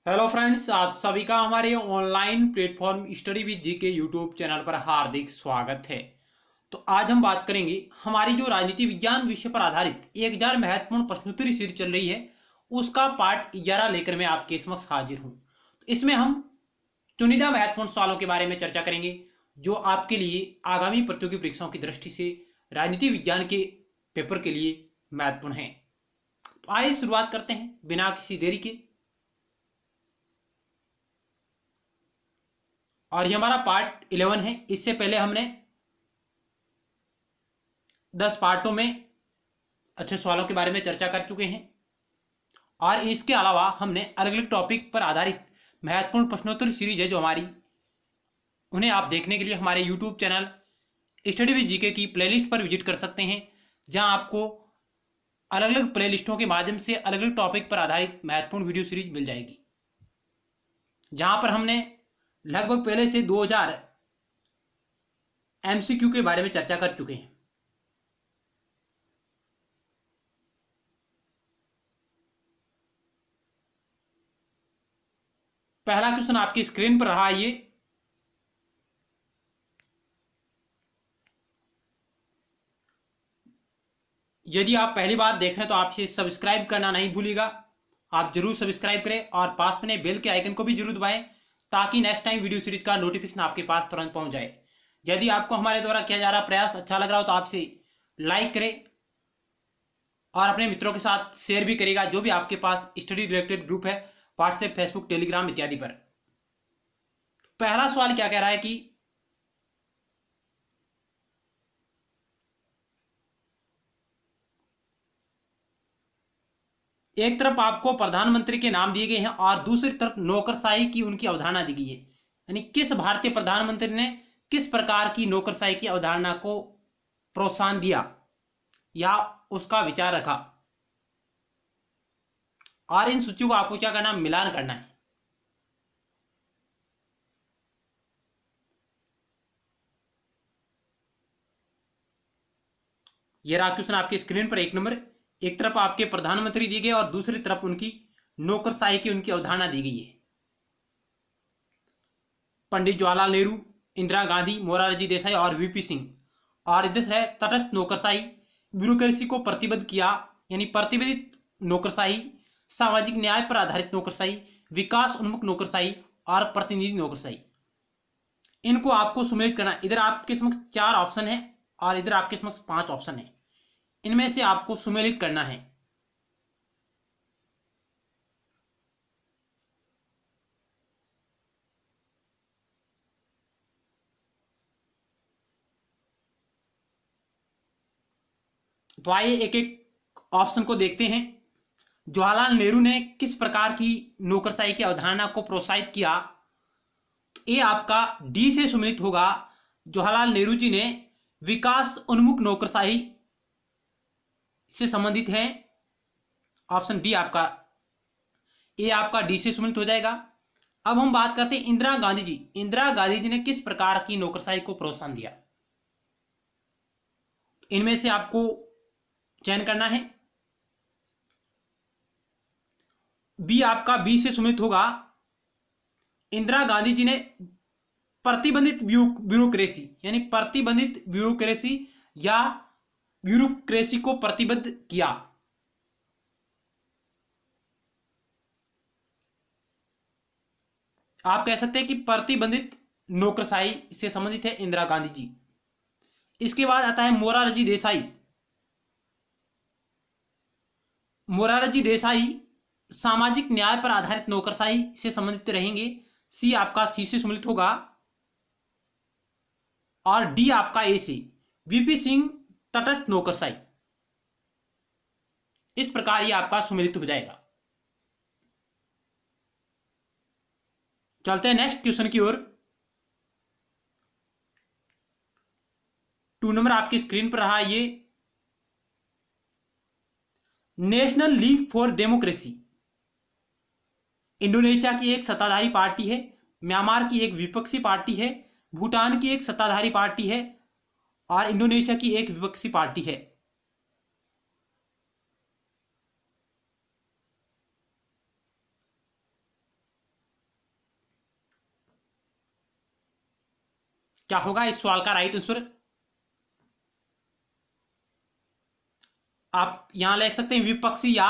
Hello friends, आप सभी का हमारे ऑनलाइन प्लेटफॉर्म स्टडी विद जी के यूट्यूब चैनल पर हार्दिक स्वागत है। तो आज हम बात करेंगे हमारी जो राजनीति विज्ञान विषय पर आधारित 1000 महत्वपूर्ण प्रश्नोत्तरी सीरीज चल रही है उसका पार्ट 11 लेकर मैं आपके समक्ष हाजिर हूँ। तो इसमें हम चुनिंदा महत्वपूर्ण सवालों के बारे में चर्चा करेंगे जो आपके लिए आगामी प्रतियोगी परीक्षाओं की दृष्टि से राजनीति विज्ञान के पेपर के लिए महत्वपूर्ण हैं। तो आइए शुरुआत करते हैं बिना किसी देरी के। और ये हमारा पार्ट 11 है। इससे पहले हमने 10 पार्टों में अच्छे सवालों के बारे में चर्चा कर चुके हैं और इसके अलावा हमने अलग अलग टॉपिक पर आधारित महत्वपूर्ण प्रश्नोत्तरी सीरीज है जो हमारी, उन्हें आप देखने के लिए हमारे YouTube channel study with GK की प्लेलिस्ट पर विजिट कर सकते हैं, जहां आपको अलग अलग प्लेलिस्टों के माध्यम से अलग अलग टॉपिक पर आधारित महत्वपूर्ण वीडियो सीरीज मिल जाएगी, जहां पर हमने लगभग पहले से 2000 एमसीक्यू के बारे में चर्चा कर चुके हैं। पहला क्वेश्चन आपकी स्क्रीन पर रहा। ये यदि आप पहली बार देख रहे हैं तो आपसे सब्सक्राइब करना नहीं भूलिएगा। आप जरूर सब्सक्राइब करें और पास में बेल के आइकन को भी जरूर दबाएं ताकि नेक्स्ट टाइम वीडियो सीरीज का नोटिफिकेशन आपके पास तुरंत पहुंच जाए। यदि आपको हमारे द्वारा किया जा रहा प्रयास अच्छा लग रहा हो तो आपसे लाइक करें और अपने मित्रों के साथ शेयर भी करेगा, जो भी आपके पास स्टडी रिलेटेड ग्रुप है व्हाट्सएप, फेसबुक, टेलीग्राम इत्यादि पर। पहला सवाल क्या कह रहा है कि एक तरफ आपको प्रधानमंत्री के नाम दिए गए हैं और दूसरी तरफ नौकरशाही की उनकी अवधारणा दी गई है, यानी किस भारतीय प्रधानमंत्री ने किस प्रकार की नौकरशाही की अवधारणा को प्रोत्साहन दिया या उसका विचार रखा। और इन सूचियों को आपको क्या करना, मिलान करना है। यह रहा क्वेश्चन आपकी स्क्रीन पर। एक नंबर, एक तरफ आपके प्रधानमंत्री दिए गए और दूसरी तरफ उनकी नौकरशाही की उनकी अवधारणा दी गई है। पंडित जवाहरलाल नेहरू, इंदिरा गांधी, मोरारजी देसाई और वीपी सिंह। और इधर है तटस्थ नौकरशाही, ब्यूरोक्रेसी को प्रतिबद्ध किया, यानी प्रतिबंधित नौकरशाही, सामाजिक न्याय पर आधारित नौकरशाही, विकास उन्मुख नौकरशाही और प्रतिनिधि नौकरशाही। इनको आपको सुमेलित करना। इधर आपके समक्ष 4 ऑप्शन है और इधर आपके समक्ष 5 ऑप्शन है। इनमें से आपको सुमेलित करना है। तो आइए एक एक ऑप्शन को देखते हैं। जवाहरलाल नेहरू ने किस प्रकार की नौकरशाही की अवधारणा को प्रोत्साहित किया, तो ये आपका डी से सुमेलित होगा। जवाहरलाल नेहरू जी ने विकास उन्मुख नौकरशाही से संबंधित है। ऑप्शन डी आपका, ये आपका डी से सुमेलित हो जाएगा। अब हम बात करते हैं इंदिरा गांधी जी। इंदिरा गांधी जी ने किस प्रकार की नौकरशाही को प्रोत्साहन दिया, इनमें से आपको चयन करना है। बी आपका बी से सुमेलित होगा। इंदिरा गांधी जी ने प्रतिबंधित ब्यूरोक्रेसी, यानी प्रतिबंधित ब्यूरोक्रेसी या ब्यूरोक्रेसी को प्रतिबद्ध किया। आप कह सकते हैं कि प्रतिबंधित नौकरशाही से संबंधित है इंदिरा गांधी जी। इसके बाद आता है मोरारजी देसाई। मोरारजी देसाई सामाजिक न्याय पर आधारित नौकरशाही से संबंधित रहेंगे। सी आपका सी से सम्मिलित होगा और डी आपका ए से। वीपी सिंह तटस्थ नौकरशाही। इस प्रकार ये आपका सुमेलित हो जाएगा। चलते हैं नेक्स्ट क्वेश्चन की ओर। 2 नंबर आपकी स्क्रीन पर रहा। ये national league for democracy Indonesia की एक सत्ताधारी पार्टी है, म्यांमार की एक विपक्षी पार्टी है, भूटान की एक सत्ताधारी पार्टी है और इंडोनेशिया की एक विपक्षी पार्टी है। क्या होगा इस सवाल का राइट आंसर? आप यहां लिख सकते हैं विपक्षी या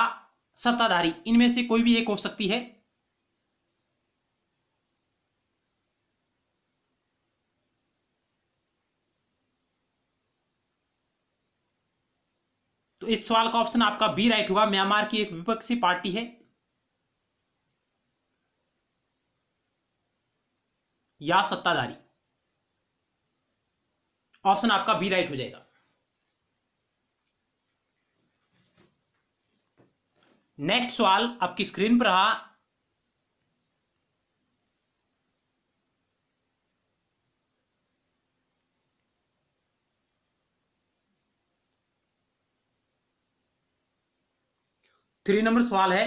सत्ताधारी, इनमें से कोई भी एक हो सकती है। तो इस सवाल का ऑप्शन आपका बी राइट होगा। म्यांमार की एक विपक्षी पार्टी है या सत्ताधारी। ऑप्शन आपका बी राइट हो जाएगा। नेक्स्ट सवाल आपकी स्क्रीन पर रहा। थ्री नंबर सवाल है,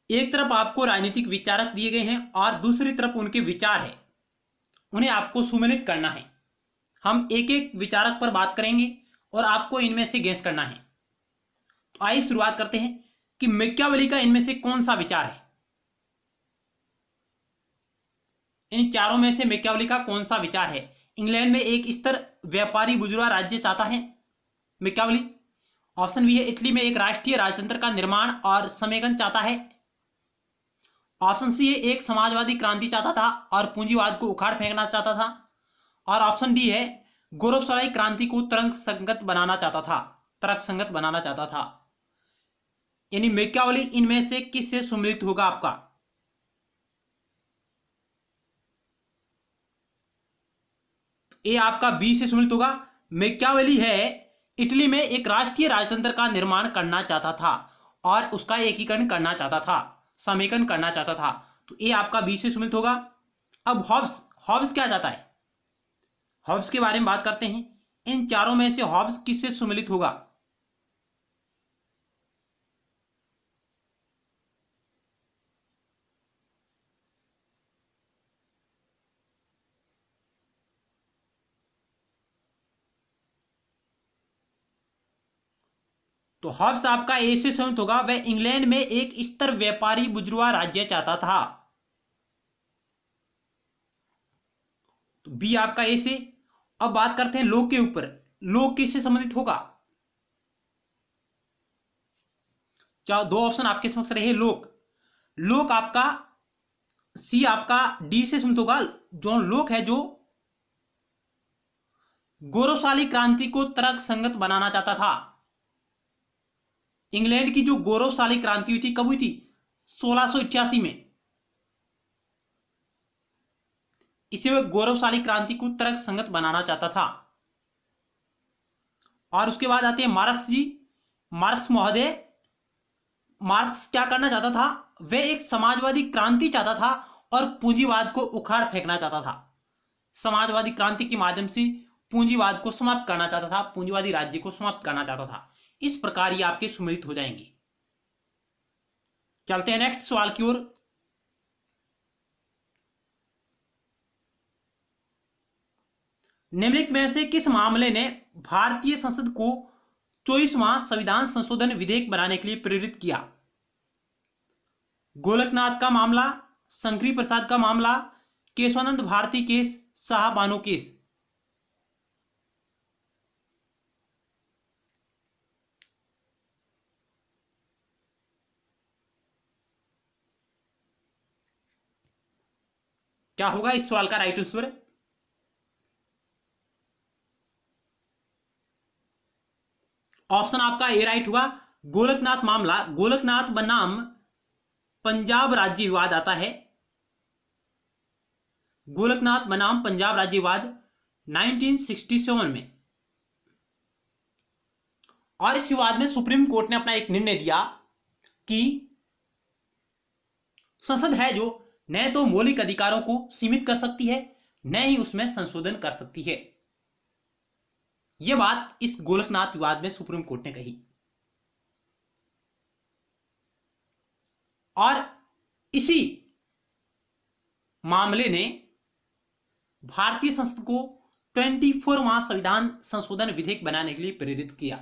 एक तरफ आपको राजनीतिक विचारक दिए गए हैं और दूसरी तरफ उनके विचार है, उन्हें आपको सुमेलित करना है। हम एक एक विचारक पर बात करेंगे और आपको इनमें से गैस करना है। तो आइए शुरुआत करते हैं कि मैकियावेली का इनमें से कौन सा विचार है। इन चारों में से मैकियावेली का कौन सा विचार है? इंग्लैंड में एक स्थिर व्यापारी बुजुर्ग राज्य चाहता है मैकियावेली। ऑप्शन बी है, इटली में एक राष्ट्रीय राजतंत्र का निर्माण और समेकन चाहता है। ऑप्शन सी है, एक समाजवादी क्रांति चाहता था और पूंजीवाद को उखाड़ फेंकना चाहता था। और ऑप्शन डी है, गौरवशाली क्रांति को तर्कसंगत बनाना चाहता था। यानी मैकियावेली इनमें से किससे सम्मिलित होगा आपका? ए आपका बी से सम्मिलित होगा। मैकियावेली है इटली में एक राष्ट्रीय राजतंत्र का निर्माण करना चाहता था और उसका एकीकरण करना चाहता था, समेकन करना चाहता था। तो ए आपका बी से सम्मिलित होगा। अब हॉब्स क्या चाहता है? हॉब्स के बारे में बात करते हैं। इन चारों में से हॉब्स किससे सम्मिलित होगा? तो हॉब्स आपका ए से सम्मिलित होगा। वह इंग्लैंड में एक स्थिर व्यापारी बुर्जुआ राज्य चाहता था। तो बी आपका ए से। अब बात करते हैं लोग के ऊपर। लोग किससे संबंधित होगा? क्या दो ऑप्शन आपके समक्ष रहे? लोग आपका सी आपका डी से संबंधित होगा। जो लोग है जो गौरवशाली क्रांति को तर्क संगत बनाना चाहता था। इंग्लैंड की जो गौरवशाली क्रांति हुई थी, कब हुई थी? 1688 में। इसे वह गौरवशाली क्रांति को तर्क संगत बनाना चाहता था। और उसके बाद आते हैं मार्क्स जी। मार्क्स महोदय, मार्क्स क्या करना चाहता था? वह एक समाजवादी क्रांति चाहता था और पूंजीवाद को उखाड़ फेंकना चाहता था। समाजवादी क्रांति के माध्यम से पूंजीवाद को समाप्त करना चाहता था, पूंजीवादी राज्य को समाप्त करना चाहता था। इस प्रकार ये आपके सम्मिलित हो जाएंगे। चलते हैं नेक्स्ट सवाल की ओर। निम्नलिखित में से किस मामले ने भारतीय संसद को 24वां संविधान संशोधन विधेयक बनाने के लिए प्रेरित किया? गोलकनाथ का मामला, शंकरी प्रसाद का मामला, केशवानंद भारती केस, शाह बानो केस। क्या होगा इस सवाल का राइट आंसर? ऑप्शन आपका ए राइट हुआ। गोलकनाथ मामला, गोलकनाथ बनाम पंजाब राज्य विवाद आता है। गोलकनाथ बनाम पंजाब राज्य विवाद 1967 में। और इस विवाद में सुप्रीम कोर्ट ने अपना एक निर्णय दिया कि संसद है जो न तो मौलिक अधिकारों को सीमित कर सकती है, न ही उसमें संशोधन कर सकती है। यह बात इस गोलकनाथ विवाद में सुप्रीम कोर्ट ने कही। और इसी मामले ने भारतीय संसद को 24वां संविधान संशोधन विधेयक बनाने के लिए प्रेरित किया,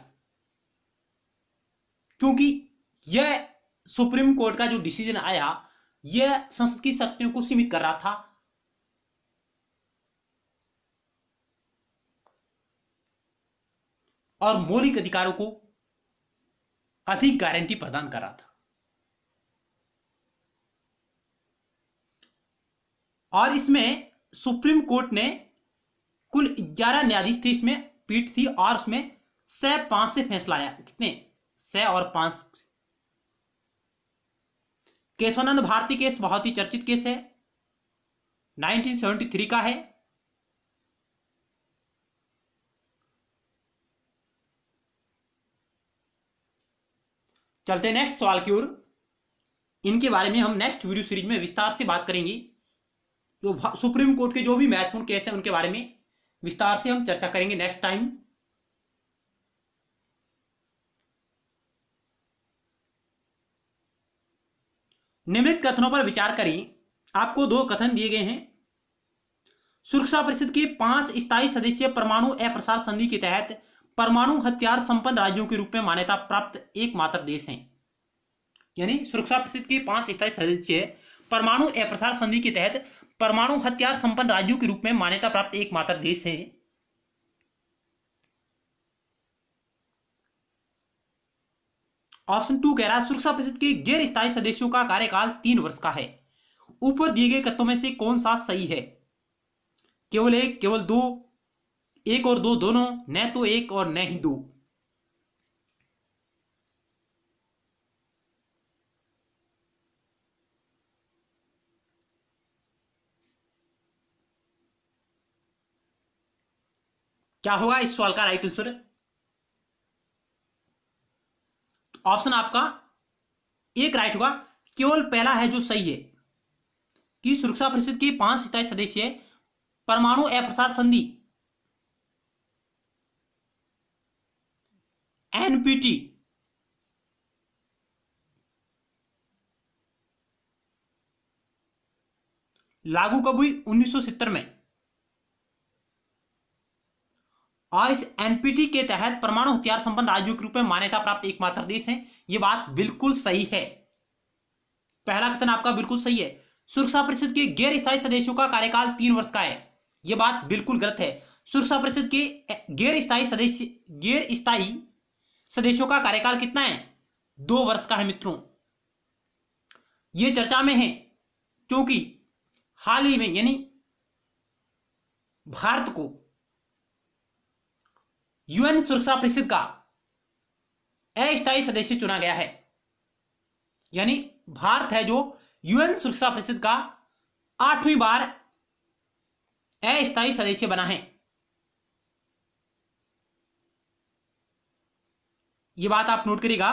क्योंकि यह सुप्रीम कोर्ट का जो डिसीजन आया, यह संसद की शक्तियों को सीमित कर रहा था। और मौलिक अधिकारों को अधिक गारंटी प्रदान कर रहा था। और इसमें सुप्रीम कोर्ट ने कुल 11 न्यायाधीश थे, इसमें पीठ थी, और उसमें 6-5 से फैसला आया। कितने? 6 और 5। केशवानंद भारती केस बहुत ही चर्चित केस है, 1973 का है। चलते नेक्स्ट सवाल की ओर। इनके बारे में हम नेक्स्ट वीडियो सीरीज में विस्तार से बात करेंगे। तो सुप्रीम कोर्ट के जो भी महत्वपूर्ण केस हैं उनके बारे में विस्तार से हम चर्चा करेंगे नेक्स्ट टाइम। निम्नलिखित कथनों पर विचार करें। आपको 2 कथन दिए गए हैं। सुरक्षा परिषद के 5 स्थायी सदस्य परमाणु अप्रसार संधि के तहत परमाणु हथियार संपन्न राज्यों के रूप में मान्यता प्राप्त एकमात्र देश हैं। यानी सुरक्षा परिषद के 5 स्थायी सदस्य परमाणु अप्रसार संधि के तहत परमाणु हथियार संपन्न राज्यों के रूप में मान्यता प्राप्त एकमात्र देश है। ऑप्शन 2 कह रहा है सुरक्षा परिषद के गैर स्थायी सदस्यों का कार्यकाल 3 वर्ष का है। ऊपर दिए गए कथनों में से कौन सा सही है? केवल 1, केवल 2, 1 और 2 दोनों, न तो 1 और न ही 2। क्या होगा इस सवाल का राइट आंसर? ऑप्शन आपका 1 राइट होगा। केवल पहला है जो सही है कि सुरक्षा परिषद के 5 स्थायी सदस्य परमाणु अप्रसार संधि एनपीटी लागू कब हुई? 1970 में। और इस एनपीटी के तहत परमाणु हथियार संपन्न राज्यों के रूप में मान्यता प्राप्त एकमात्र देश है। यह बात बिल्कुल सही है। पहला कथन आपका बिल्कुल सही है। सुरक्षा परिषद के गैर स्थायी सदस्यों का कार्यकाल 3 वर्ष का है, यह बात बिल्कुल गलत है। सुरक्षा परिषद के गैर स्थायी सदस्यों का कार्यकाल कितना है? 2 वर्ष का है मित्रों। यह चर्चा में है क्योंकि हाल ही में यानी भारत को यूएन सुरक्षा परिषद का अस्थायी सदस्य चुना गया है। यानी भारत है जो यूएन सुरक्षा परिषद का 8वीं बार अस्थायी सदस्य बना है। यह बात आप नोट करिएगा।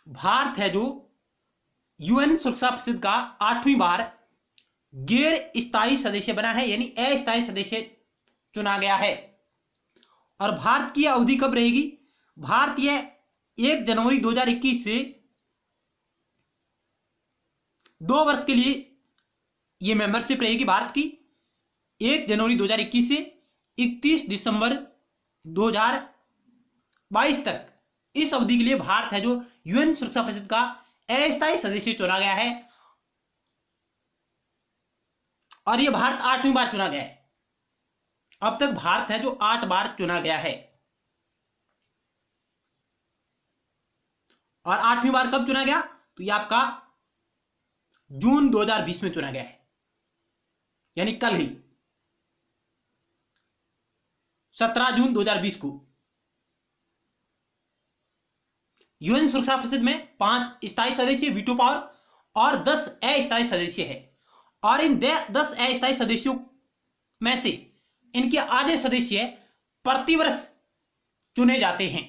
भारत है जो यूएन सुरक्षा परिषद का 8वीं बार गैर स्थायी सदस्य बना है, यानी अस्थायी सदस्य चुना गया है। और भारत की अवधि कब रहेगी? भारत यह 1 जनवरी 2021 से 2 वर्ष के लिए यह मेंबरशिप रहेगी भारत की। 1 जनवरी 2021 से 31 दिसंबर 2022 तक इस अवधि के लिए भारत है जो यूएन सुरक्षा परिषद का अस्थायी सदस्य चुना गया है। और यह भारत 8वीं बार चुना गया है। अब तक भारत है जो 8 बार चुना गया है। और 8वीं बार कब चुना गया? तो यह आपका जून 2020 में चुना गया है, यानी कल ही 17 जून 2020 को। यूएन सुरक्षा परिषद में 5 स्थायी सदस्य वीटो पावर और 10 अस्थायी सदस्य है। और इन 10 अस्थायी सदस्यों में से इनके आधे सदस्य प्रतिवर्ष चुने जाते हैं।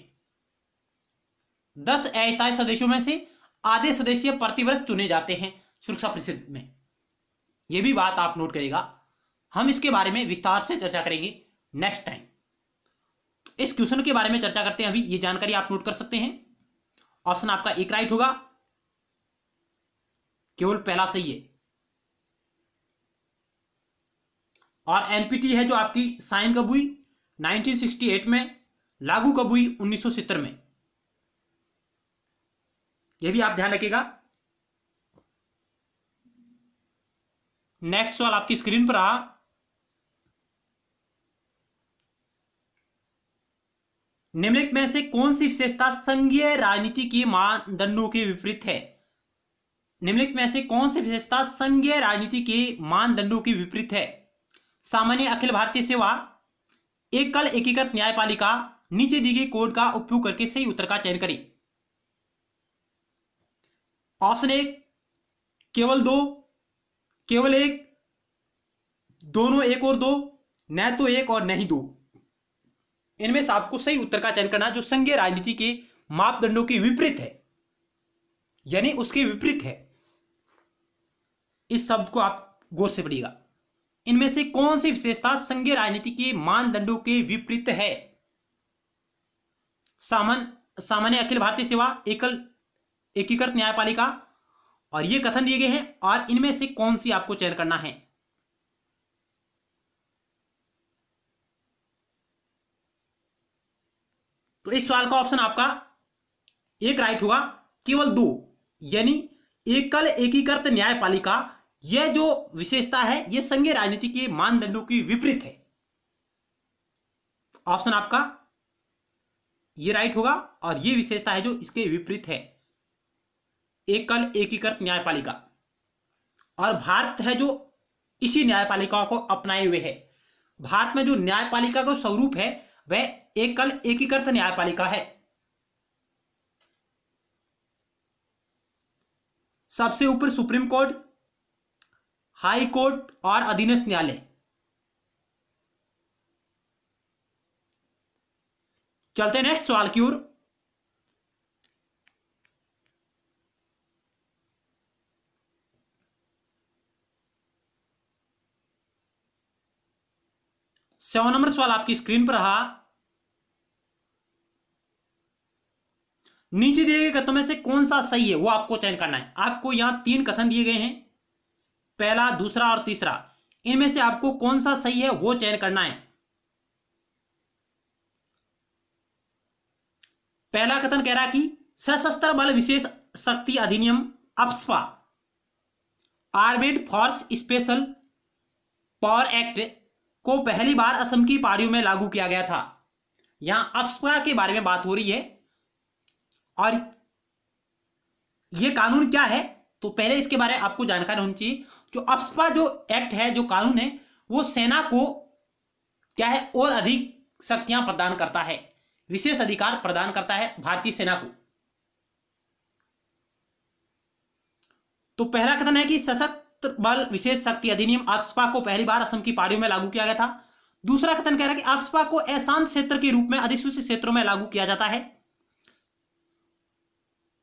10 अस्थायी सदस्यों में से आधे सदस्य प्रतिवर्ष चुने जाते हैं सुरक्षा परिषद में। यह भी बात आप नोट करिएगा। हम इसके बारे में विस्तार से चर्चा करेंगे नेक्स्ट टाइम। तो इस क्वेश्चन के बारे में चर्चा करते हैं। अभी ये जानकारी आप नोट कर सकते हैं। ऑप्शन आपका 1 राइट होगा, केवल पहला सही है। और एनपीटी है जो आपकी साइन कब हुई? 1968 में। लागू कब हुई? 1970 में। यह भी आप ध्यान रखिएगा। नेक्स्ट सवाल आपकी स्क्रीन पर रहा। निम्नलिखित में से कौन सी विशेषता संघीय राजनीति के मानदंडों के विपरीत है? निम्नलिखित में से कौन सी विशेषता संघीय राजनीति के मानदंडों के विपरीत है? सामान्य अखिल भारतीय सेवा, एकल एकीकृत न्यायपालिका, नीचे दी गई कोड का उपयोग करके सही उत्तर का चयन करें। ऑप्शन ए केवल दो, केवल एक, दोनों एक और दो, न तो एक और नहीं दो। इनमें से आपको सही उत्तर का चयन करना जो संघीय राजनीति के मापदंडों के विपरीत है, यानी उसके विपरीत है। इस शब्द को आप गौर से पढ़िएगा। इनमें से कौन सी विशेषता संघीय राजनीति के मानदंडों के विपरीत है? सामान्य अखिल भारतीय सेवा, एकल एकीकृत न्यायपालिका, और ये कथन दिए गए हैं, और इनमें से कौन सी आपको चयन करना है? तो इस सवाल का ऑप्शन आपका एक राइट होगा, केवल दो, यानी एकल एकीकृत न्यायपालिका, यह जो विशेषता है यह संघीय राजनीति के मानदंडों के विपरीत है। ऑप्शन आपका ये राइट होगा, और यह विशेषता है जो इसके विपरीत है, एकल एकीकृत न्यायपालिका। और भारत है जो इसी न्यायपालिका को अपनाए हुए है। भारत में जो न्यायपालिका का स्वरूप है वह एकल एकीकृत न्यायपालिका है। सबसे ऊपर सुप्रीम कोर्ट, हाई कोर्ट और अधीनस्थ न्यायालय। चलते हैं नेक्स्ट सवाल की ओर। सेवन नंबर सवाल आपकी स्क्रीन पर रहा। नीचे दिए गए कथनों में से कौन सा सही है वो आपको चयन करना है। आपको यहां तीन कथन दिए गए हैं, पहला, दूसरा और तीसरा। इनमें से आपको कौन सा सही है वो चयन करना है। पहला कथन कह रहा है कि सशस्त्र बल विशेष शक्ति अधिनियम AFSPA, armed force special power act को पहली बार असम की पहाड़ियों में लागू किया गया था। यहां अफ्स्पा के बारे में बात हो रही है, और यह कानून क्या है तो पहले इसके बारे में आपको जानकारी होनी चाहिए। जो अफ्स्पा जो एक्ट है, जो कानून है, वो सेना को क्या है और अधिक शक्तियां प्रदान करता है, विशेष अधिकार प्रदान करता है भारतीय सेना को। तो पहला कथन है कि सशस्त्र बल विशेष शक्ति अधिनियम अफ्स्पा को पहली बार असम की पहाड़ियों में लागू किया गया था। दूसरा कथन कह रहा है कि अफ्स्पा को अशांत क्षेत्र के रूप में अधिसूचित क्षेत्रों में लागू किया जाता है।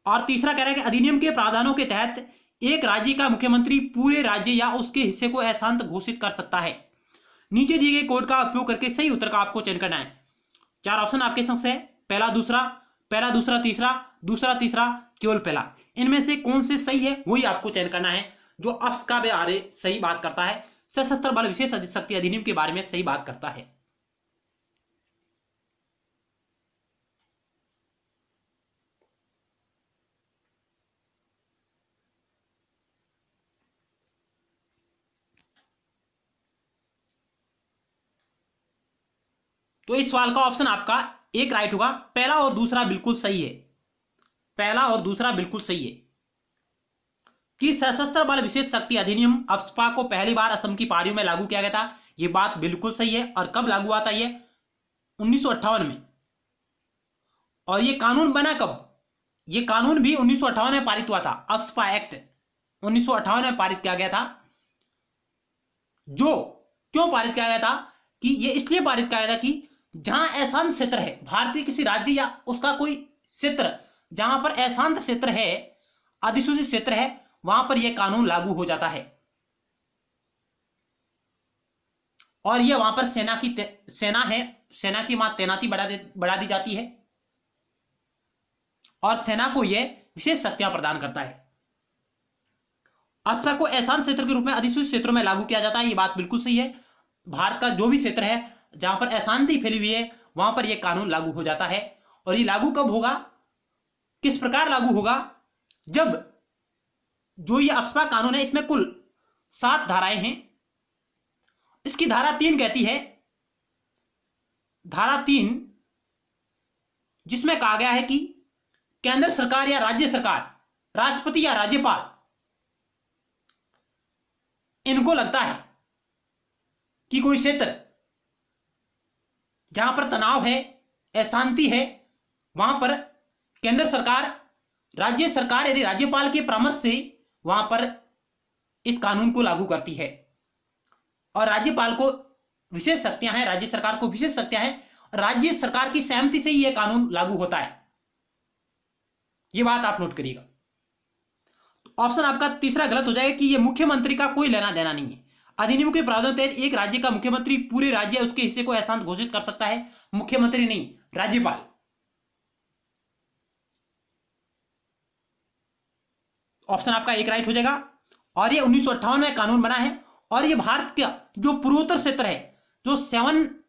और तीसरा कह रहा है कि अधिनियम के प्रावधानों के तहत एक राज्य का मुख्यमंत्री पूरे राज्य या उसके हिस्से को अशांत घोषित कर सकता है। नीचे दिए गए कोड का उपयोग करके सही उत्तर का आपको चयन करना है। चार ऑप्शन आपके समक्ष है, पहला दूसरा तीसरा, दूसरा तीसरा, केवल पहला। इनमें से कौन से सही है वही आपको चयन करना है। जो अफ्स्पा के बारे सही बात करता है, सशस्त्र बल विशेष शक्ति अधिनियम के बारे में सही बात करता है। तो इस सवाल का ऑप्शन आपका एक राइट होगा, पहला और दूसरा बिल्कुल सही है। पहला और दूसरा बिल्कुल सही है कि सशस्त्र बल विशेष शक्ति अधिनियम अफ्स्पा को पहली बार असम की पहाड़ियों में लागू किया गया था। यह बात बिल्कुल सही है। और कब लागू हुआ था? यह 1958 में। और यह कानून बना कब? यह कानून भी 1958 में पारित हुआ था। अफ्स्पा एक्ट 1958 में पारित किया गया था। जो क्यों पारित किया गया था कि यह इसलिए पारित किया गया था कि जहां अशांत क्षेत्र है, भारतीय किसी राज्य या उसका कोई क्षेत्र जहां पर अशांत क्षेत्र है, अधिसूचित क्षेत्र है, वहां पर यह कानून लागू हो जाता है। और यह वहां पर सेना की वहां तैनाती बढ़ा दी जाती है, और सेना को यह विशेष शक्तियां प्रदान करता है। अफ्स्पा को अशांत क्षेत्र के रूप में अधिसूचित क्षेत्रों में लागू किया जाता है। यह बात बिल्कुल सही है। भारत का जो भी क्षेत्र है जहां पर अशांति फैली हुई है, वहां पर यह कानून लागू हो जाता है। और ये लागू कब होगा, किस प्रकार लागू होगा? जब जो ये अफ्स्पा कानून है, इसमें कुल 7 धाराएं हैं। इसकी धारा 3 कहती है, धारा 3 जिसमें कहा गया है कि केंद्र सरकार या राज्य सरकार, राष्ट्रपति या राज्यपाल, इनको लगता है कि कोई क्षेत्र जहां पर तनाव है, अशांति है, वहां पर केंद्र सरकार, राज्य सरकार यदि राज्यपाल के परामर्श से वहां पर इस कानून को लागू करती है, और राज्यपाल को विशेष शक्तियां हैं, राज्य सरकार को विशेष शक्तियां हैं, राज्य सरकार की सहमति से ही यह कानून लागू होता है। यह बात आप नोट करिएगा। ऑप्शन आपका तीसरा गलत हो जाएगा कि यह मुख्यमंत्री का कोई लेना देना नहीं है। अधिनियम के प्रावधान तहत एक राज्य का मुख्यमंत्री पूरे राज्य उसके हिस्से को अशांत घोषित कर सकता है, मुख्यमंत्री नहीं, राज्यपाल। ऑप्शन आपका एक राइट हो जाएगा। और ये 1958 में कानून बना है, और ये भारत का जो पूर्वोत्तर क्षेत्र है, जो 7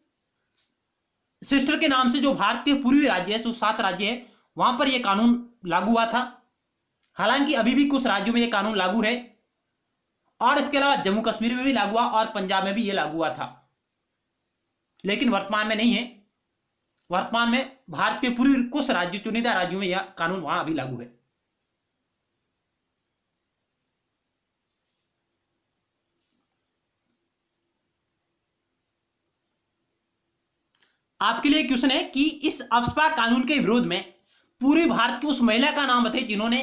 सिस्टर के नाम से जो भारत के पूर्वी राज्य है, जो 7 राज्य है, वहां पर यह कानून लागू हुआ था। हालांकि अभी भी कुछ राज्यों में यह कानून लागू है, और इसके अलावा जम्मू कश्मीर में भी लागू हुआ और पंजाब में भी यह लागू हुआ था, लेकिन वर्तमान में नहीं है। वर्तमान में भारत के पूर्वी कुछ राज्यों, चुनिंदा राज्यों में यह कानून वहां अभी लागू है। आपके लिए क्वेश्चन है कि इस अफस्पा कानून के विरोध में पूरे भारत की उस महिला का नाम बताइए जिन्होंने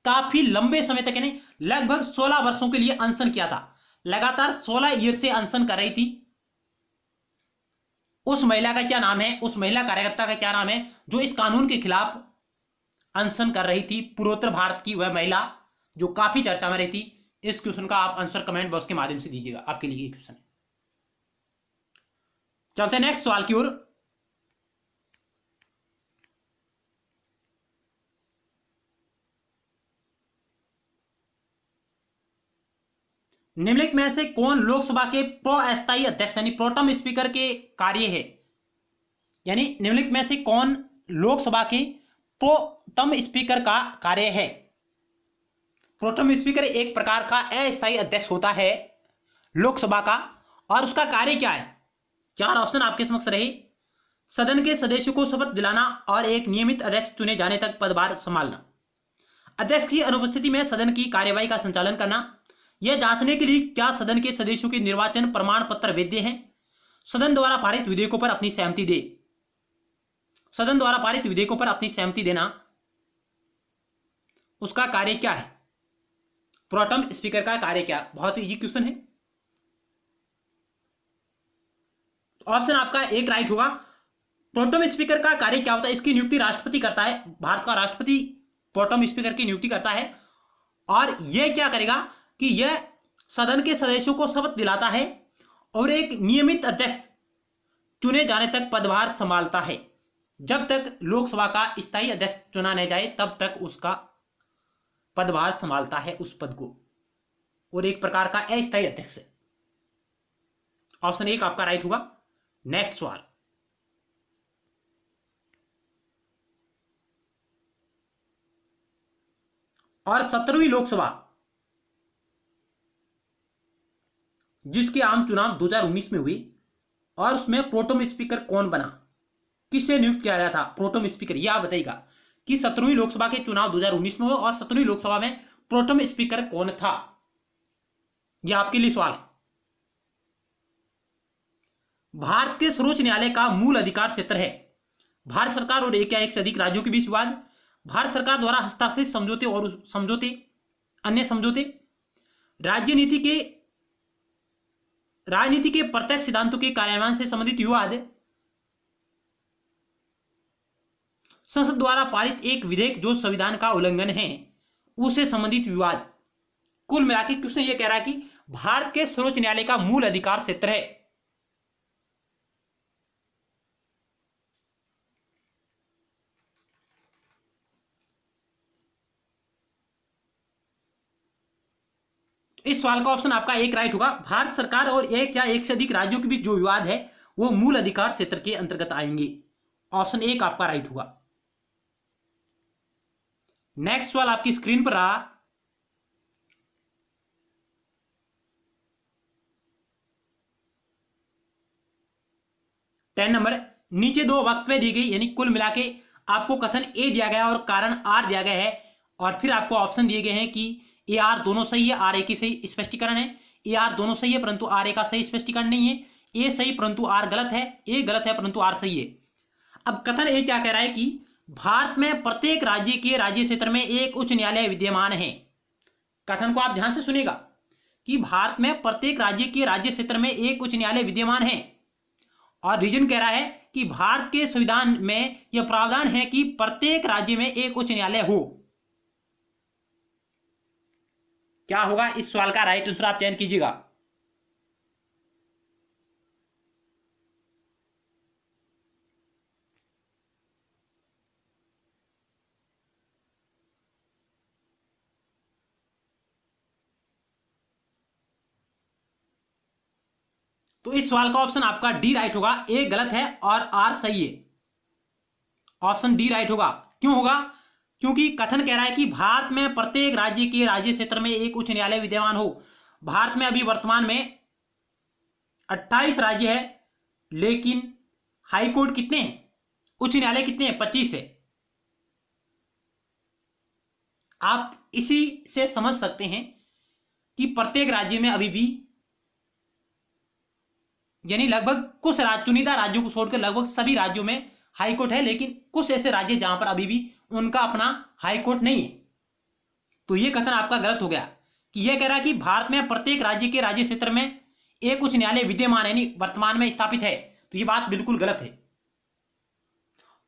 काफी लंबे समय तक, यानी लगभग 16 वर्षों के लिए अनशन किया था, लगातार 16 ईयर से अनशन कर रही थी। उस महिला का क्या नाम है, उस महिला कार्यकर्ता का क्या नाम है जो इस कानून के खिलाफ अनशन कर रही थी, पूर्वोत्तर भारत की वह महिला जो काफी चर्चा में रही थी। इस क्वेश्चन का आप आंसर कमेंट बॉक्स के माध्यम से दीजिएगा, आपके लिए क्वेश्चन है। चलते हैं नेक्स्ट सवाल की ओर। निम्नलिखित में से कौन लोकसभा के अस्थायी अध्यक्ष यानी प्रोटम स्पीकर के कार्य है, यानी निम्नलिखित में से कौन लोकसभा के प्रोटम स्पीकर का कार्य है। प्रोटम स्पीकर एक प्रकार का अस्थायी अध्यक्ष होता है लोकसभा का, और उसका कार्य क्या है। 4 ऑप्शन आपके समक्ष रहे। सदन के सदस्यों को शपथ दिलाना और एक नियमित अध्यक्ष चुने जाने तक पदभार संभालना, अध्यक्ष की अनुपस्थिति में सदन की कार्यवाही का संचालन करना, यह जांचने के लिए क्या सदन के सदस्यों के निर्वाचन प्रमाण पत्र वैध हैं, सदन द्वारा पारित विधेयकों पर अपनी सहमति दे, सदन द्वारा पारित विधेयकों पर अपनी सहमति देना, उसका कार्य क्या है। प्रोटम स्पीकर का कार्य क्या, बहुत ही क्वेश्चन है। ऑप्शन आपका एक राइट होगा। प्रोटम स्पीकर का कार्य क्या होता है, इसकी नियुक्ति राष्ट्रपति करता है, भारत का राष्ट्रपति प्रोटम स्पीकर की नियुक्ति करता है, और यह क्या करेगा कि यह सदन के सदस्यों को शपथ दिलाता है और एक नियमित अध्यक्ष चुने जाने तक पदभार संभालता है। जब तक लोकसभा का स्थायी अध्यक्ष चुना नहीं जाए तब तक उसका पदभार संभालता है उस पद को, और एक प्रकार का अस्थायी अध्यक्ष है। ऑप्शन एक आपका राइट होगा। नेक्स्ट सवाल। और 17वीं लोकसभा जिसके आम चुनाव 2019 में हुई, और उसमें प्रोटम स्पीकर कौन बना, किसे नियुक्त किया गया था प्रोटम स्पीकर, यह आप बताइएगा कि 17वीं लोकसभा के चुनाव 2019 में हुए और 17वीं लोकसभा में प्रोटम स्पीकर कौन था, यह आपके लिए सवाल है। भारत के सर्वोच्च न्यायालय का मूल अधिकार क्षेत्र है भारत सरकार और एक या एक से अधिक राज्यों के बीच विवाद, भारत सरकार द्वारा हस्ताक्षरित समझौते और अन्य समझौते, राजनीति के प्रत्यक्ष सिद्धांतों के कार्यान्वयन से संबंधित विवाद, संसद द्वारा पारित एक विधेयक जो संविधान का उल्लंघन है उसे संबंधित विवाद। कुल मिलाकर क्वेश्चन यह कह रहा है कि भारत के सर्वोच्च न्यायालय का मूल अधिकार क्षेत्र है। इस सवाल का ऑप्शन आपका एक राइट होगा। भारत सरकार और एक या एक से अधिक राज्यों के बीच जो विवाद है वो मूल अधिकार क्षेत्र के अंतर्गत आएंगे। ऑप्शन एक आपका राइट होगा। नेक्स्ट सवाल आपकी स्क्रीन पर रहा। टेन नंबर, नीचे दो वक्तव्य दी गई, यानी कुल मिला के आपको कथन ए दिया गया है और कारण आर दिया गया है, और फिर आपको ऑप्शन दिए गए हैं कि ए आर दोनों सही है, आर ए की सही स्पष्टीकरण है, ए आर दोनों सही है परंतु आर ए का सही स्पष्टीकरण नहीं है, ए सही परंतु आर गलत है, ए गलत है परंतु आर सही है। अब कथन ए क्या कह रहा है कि भारत में प्रत्येक राज्य के राज्य क्षेत्र में एक उच्च न्यायालय विद्यमान है। कथन को आप ध्यान से सुनेगा कि भारत में प्रत्येक राज्य के राज्य क्षेत्र में एक उच्च न्यायालय विद्यमान है, और रीजन कह रहा है कि भारत के संविधान में यह प्रावधान है कि प्रत्येक राज्य में एक उच्च न्यायालय हो। क्या होगा इस सवाल का राइट आंसर, आप चयन कीजिएगा। तो इस सवाल का ऑप्शन आपका डी राइट होगा, ए गलत है और आर सही है। ऑप्शन डी राइट होगा। क्यों होगा? क्योंकि कथन कह रहा है कि भारत में प्रत्येक राज्य के राज्य क्षेत्र में एक उच्च न्यायालय विद्यमान हो। भारत में अभी वर्तमान में 28 राज्य है, लेकिन हाई कोर्ट कितने हैं, उच्च न्यायालय कितने हैं? 25 है। आप इसी से समझ सकते हैं कि प्रत्येक राज्य में अभी भी, यानी लगभग कुछ चुनिंदा राज्यों को छोड़कर लगभग सभी राज्यों में हाई कोर्ट है, लेकिन कुछ ऐसे राज्य जहां पर अभी भी उनका अपना हाई कोर्ट नहीं है। तो यह कथन आपका गलत हो गया कि यह कह रहा है कि भारत में प्रत्येक राज्य के राज्य क्षेत्र में एक उच्च न्यायालय विद्यमान यानी वर्तमान में स्थापित है। तो यह बात बिल्कुल गलत है।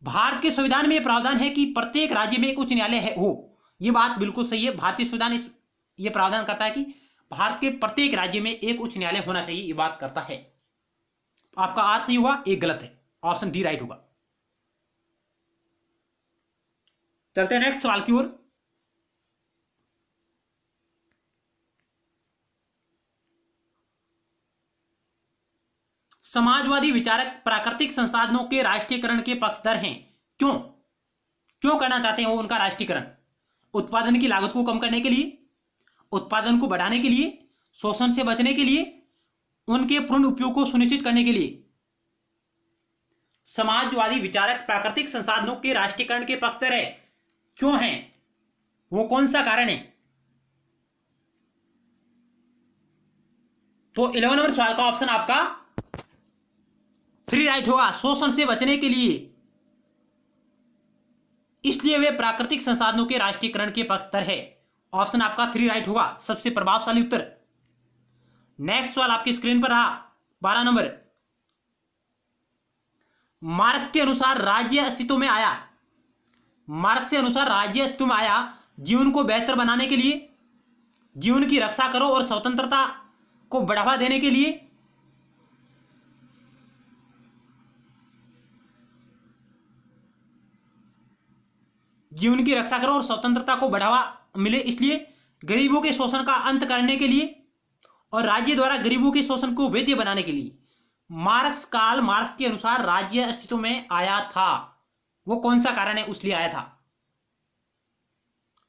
भारत के संविधान में यह प्रावधान है कि प्रत्येक राज्य में एक उच्च न्यायालय हो। यह बात बिल्कुल सही है। भारतीय संविधान यह प्रावधान करता है कि भारत के प्रत्येक राज्य में एक उच्च न्यायालय होना चाहिए, यह बात करता है। आपका आर सही हुआ, एक गलत है, ऑप्शन डी राइट होगा। चलते हैं नेक्स्ट सवाल की ओर। समाजवादी विचारक प्राकृतिक संसाधनों के राष्ट्रीयकरण के पक्षधर हैं। क्यों करना चाहते हैं वो उनका राष्ट्रीयकरण? उत्पादन की लागत को कम करने के लिए, उत्पादन को बढ़ाने के लिए, शोषण से बचने के लिए, उनके पूर्ण उपयोग को सुनिश्चित करने के लिए। समाजवादी विचारक प्राकृतिक संसाधनों के राष्ट्रीयकरण के पक्षधर है। क्यों है वो, कौन सा कारण है? तो 11 नंबर सवाल का ऑप्शन आपका 3 राइट होगा, शोषण से बचने के लिए, इसलिए वे प्राकृतिक संसाधनों के राष्ट्रीयकरण के पक्षधर है। ऑप्शन आपका 3 राइट होगा, सबसे प्रभावशाली उत्तर। नेक्स्ट सवाल आपकी स्क्रीन पर रहा 12 नंबर। मार्क्स के अनुसार राज्य अस्तित्व में आया। मार्क्स के अनुसार राज्य अस्तित्व में आया जीवन को बेहतर बनाने के लिए, जीवन की रक्षा करो और स्वतंत्रता को बढ़ावा देने के लिए, जीवन की रक्षा करो और स्वतंत्रता को बढ़ावा मिले इसलिए, गरीबों के शोषण का अंत करने के लिए, और राज्य द्वारा गरीबों के शोषण को वैध बनाने के लिए। मार्क्स के अनुसार राज्य अस्तित्व में आया था। वो कौन सा कारण है उसलिए आया था?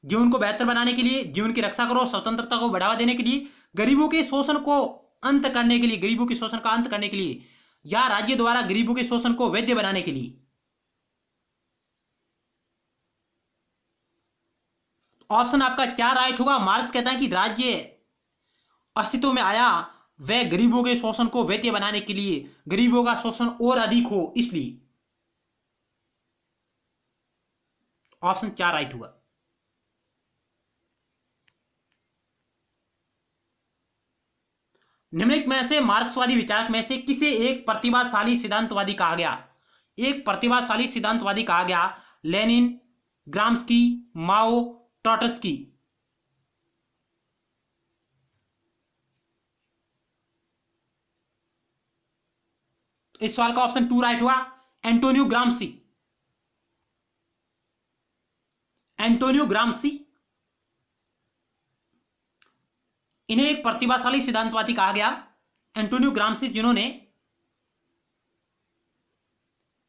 जीवन को बेहतर बनाने के लिए, जीवन की रक्षा करो, स्वतंत्रता को बढ़ावा देने के लिए, गरीबों के शोषण को अंत करने के लिए, गरीबों के शोषण का अंत करने के लिए, या राज्य द्वारा गरीबों के शोषण को वैध बनाने के लिए। ऑप्शन आपका 4 राइट होगा। मार्क्स कहता है कि राज्य अस्तित्व में आया वह गरीबों के शोषण को वैध बनाने के लिए, गरीबों का शोषण और अधिक हो इसलिए। ऑप्शन 4 राइट होगा। निम्नलिखित में से मार्क्सवादी विचारक में से किसे एक प्रतिभाशाली सिद्धांतवादी कहा गया? एक प्रतिभाशाली सिद्धांतवादी कहा गया। लेनिन, ग्राम्स्की, माओ, ट्रॉट्स्की। इस सवाल का ऑप्शन 2 राइट हुआ, एंटोनियो ग्राम्सी। एंटोनियो ग्राम्सी, इन्हें एक प्रतिभाशाली सिद्धांतवादी कहा गया। एंटोनियो ग्राम्सी जिन्होंने,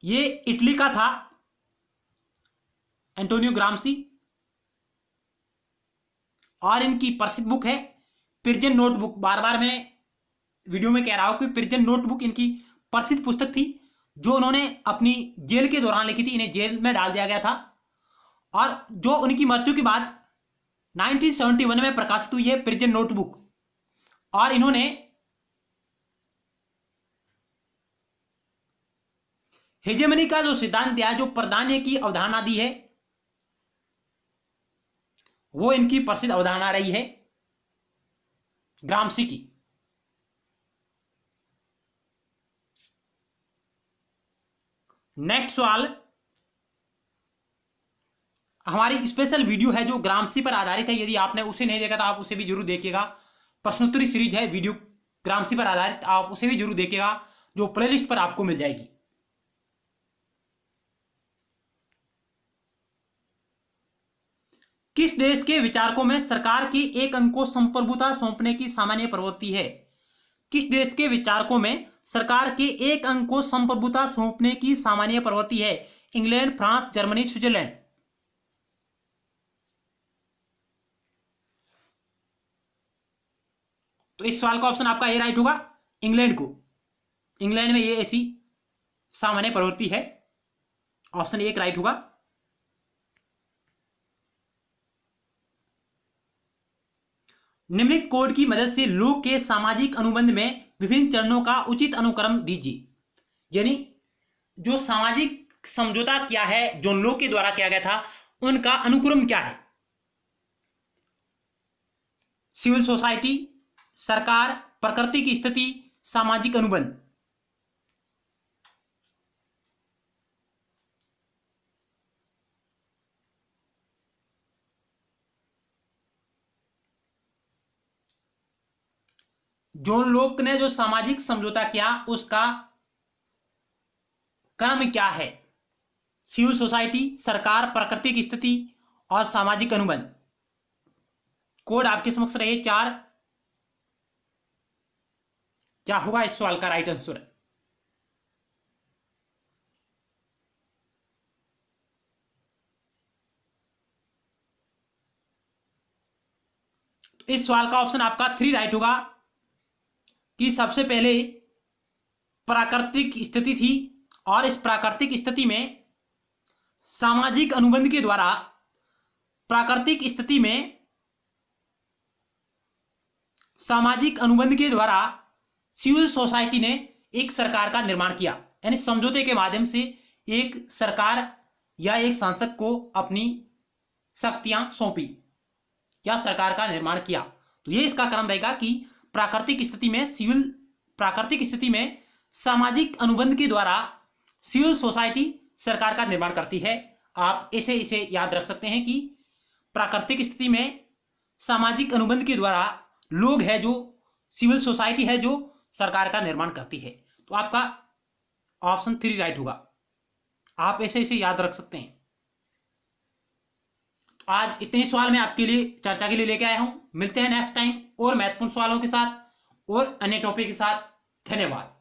ये इटली का था एंटोनियो ग्राम्सी, और इनकी प्रसिद्ध बुक है प्रिजन नोटबुक। बार बार मैं वीडियो में कह रहा हूं कि प्रिजन नोटबुक इनकी प्रसिद्ध पुस्तक थी। जो उन्होंने अपनी जेल के दौरान लिखी थी, इन्हें जेल में डाल दिया गया था, और जो उनकी मृत्यु के बाद 1971 में प्रकाशित हुई है प्रिजन नोटबुक। और इन्होंने हेजेमनी का जो सिद्धांत दिया, जो प्राधान्य की अवधारणा दी है, वो इनकी प्रसिद्ध अवधारणा रही है ग्रामसी की। नेक्स्ट सवाल, हमारी स्पेशल वीडियो है जो ग्रामसी पर आधारित है, यदि आपने उसे नहीं देखा तो आप उसे भी जरूर देखिएगा। प्रश्नोत्तरी सीरीज है वीडियो ग्रामसी पर आधारित, आप उसे भी जरूर देखिएगा, जो प्लेलिस्ट पर आपको मिल जाएगी। किस देश के विचारकों में सरकार की एक अंक को संप्रभुता सौंपने की सामान्य प्रवृत्ति है? किस देश के विचारकों में सरकार के एक अंक को संप्रभुता सौंपने की सामान्य प्रवृत्ति है? England, France, Germany, Switzerland. तो इस सवाल का ऑप्शन आपका ए राइट होगा, इंग्लैंड को। इंग्लैंड में ये ऐसी सामान्य प्रवृत्ति है, ऑप्शन एक राइट होगा। निम्नलिखित कोड की मदद से लोग के सामाजिक अनुबंध में विभिन्न चरणों का उचित अनुक्रम दीजिए। यानी जो सामाजिक समझौता क्या है, जो लोग के द्वारा किया गया था, उनका अनुक्रम क्या है? सिविल सोसाइटी, सरकार, प्रकृति की स्थिति, सामाजिक अनुबंध। जॉन लोक ने जो सामाजिक समझौता किया उसका क्रम क्या है? सिविल सोसाइटी, सरकार, प्राकृतिक स्थिति और सामाजिक अनुबंध। कोड आपके समक्ष रहे 4। क्या होगा इस सवाल का राइट आंसर? इस सवाल का ऑप्शन आपका 3 राइट होगा कि सबसे पहले प्राकृतिक स्थिति थी, और इस प्राकृतिक स्थिति में सामाजिक अनुबंध के द्वारा प्राकृतिक स्थिति में सामाजिक अनुबंध के द्वारा सिविल सोसाइटी ने एक सरकार का निर्माण किया, यानी समझौते के माध्यम से एक सरकार या एक शासक को अपनी शक्तियां सौंपी या सरकार का निर्माण किया। तो ये इसका क्रम रहेगा कि प्राकृतिक स्थिति में सामाजिक अनुबंध के द्वारा सिविल सोसाइटी सरकार का निर्माण करती है। आप इसे याद रख सकते हैं कि प्राकृतिक स्थिति में सामाजिक अनुबंध के द्वारा लोग है, जो सिविल सोसाइटी है, जो सरकार का निर्माण करती है। तो आपका ऑप्शन 3 राइट होगा। आप इसे याद रख सकते हैं। तो आज इतने सवाल मैं आपके लिए चर्चा के लिए लेके आया हूं। मिलते हैं नेक्स्ट टाइम और महत्वपूर्ण सवालों के साथ और अन्य टॉपिक के साथ। धन्यवाद।